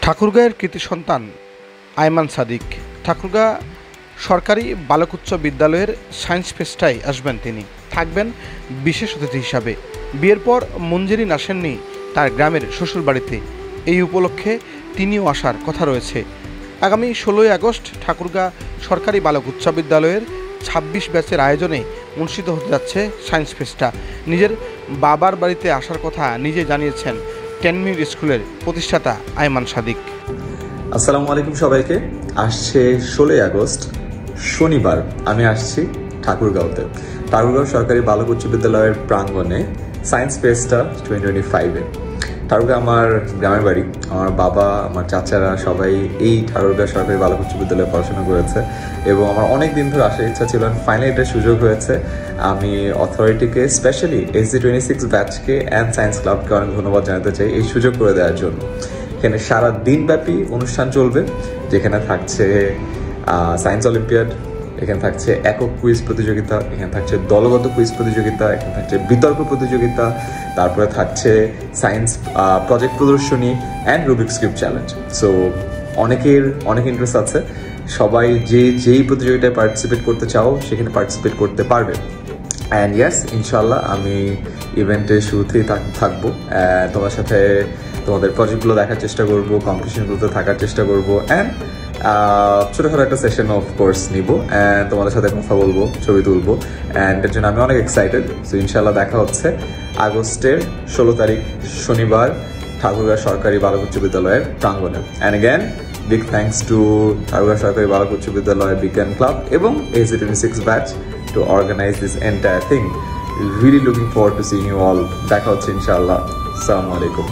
ঠাকুরগাঁয়ের কৃতি সন্তান আয়মান সাদিক। ঠাকুরগাঁ সরকারি বালক উচ্চ বিদ্যালয়ের সায়েন্স ফেস্টায় আসবেন তিনি, থাকবেন বিশেষ অতিথি হিসাবে। বিয়ের পর মঞ্জেরিন আসেননি তার গ্রামের শ্বশুরবাড়িতে, এই উপলক্ষে তিনিও আসার কথা রয়েছে। আগামী 16ই আগস্ট ঠাকুরগাঁ সরকারি বালক উচ্চ বিদ্যালয়ের 26 ব্যাচের আয়োজনে অনুষ্ঠিত হতে যাচ্ছে সায়েন্স ফেস্টা। নিজের বাবার বাড়িতে আসার কথা নিজে জানিয়েছেন 10 মিনিট স্কুলের প্রতিষ্ঠাতা আয়মান সাদিক। আসসালামু আলাইকুম সবাইকে। আসছে 16ই আগস্ট শনিবার আমি আসছি ঠাকুরগাঁওতে, ঠাকুরগাঁও সরকারি বালক উচ্চ বিদ্যালয়ের প্রাঙ্গণে সায়েন্স ফেস্টা 2025-এ। ঠাকুরগাঁও আমার গ্রামের বাড়ি, আমার বাবা আমার চাচারা সবাই এই ঠাকুরগাঁও সরকারি বালক উচ্চ বিদ্যালয়ে পড়াশোনা করেছে এবং আমার অনেক দিন ধরে আসার ইচ্ছা ছিল। ফাইনালি এটার সুযোগ হয়েছে। আমি অথরিটিকে, স্পেশালি SG26 ব্যাচকে অ্যান্ড সায়েন্স ক্লাবকে অনেক ধন্যবাদ জানাতে চাই এই সুযোগ করে দেওয়ার জন্য। এখানে সারা দিনব্যাপী অনুষ্ঠান চলবে, যেখানে থাকছে সায়েন্স অলিম্পিয়াড, এখানে থাকছে একক কুইজ প্রতিযোগিতা, এখানে থাকছে দলগত কুইজ প্রতিযোগিতা, এখানে থাকছে বিতর্ক প্রতিযোগিতা, তারপরে থাকছে সায়েন্স প্রজেক্ট প্রদর্শনী and Rubik's cube challenge. So অনেক ইন্টারেস্ট আছে। সবাই যেই প্রতিযোগিতায় পার্টিসিপেট করতে চাও সেখানে পার্টিসিপেট করতে পারবে। অ্যান্ড ইয়েস, ইনশাল্লাহ আমি ইভেন্টের শুরুতেই থাকবো। তোমার সাথে তোমাদের প্রজেক্টগুলো দেখার চেষ্টা করবো, কম্পিটিশনগুলোতে থাকার চেষ্টা করবো, অ্যান্ড ছোটোখাটো একটা সেশন অফ কোর্স নিবো, অ্যান্ড তোমাদের সাথে কথা বলবো, ছবি তুলবো, অ্যান্ড এর জন্য আমি অনেক এক্সাইটেড। সো ইনশাল্লাহ দেখা হচ্ছে আগস্টের 16 তারিখ শনিবার ঠাকুরগাঁও সরকারি বালক উচ্চ বিদ্যালয়ের প্রাঙ্গণে। And again big thanks to Thakurgaon সরকারি বালক উচ্চ বিদ্যালয় বিজ্ঞান ক্লাব এবং SG26 batch to organize this entire thing. Really looking forward to seeing you all. দেখা হচ্ছে ইনশাআল্লাহ। আসসালামু আলাইকুম।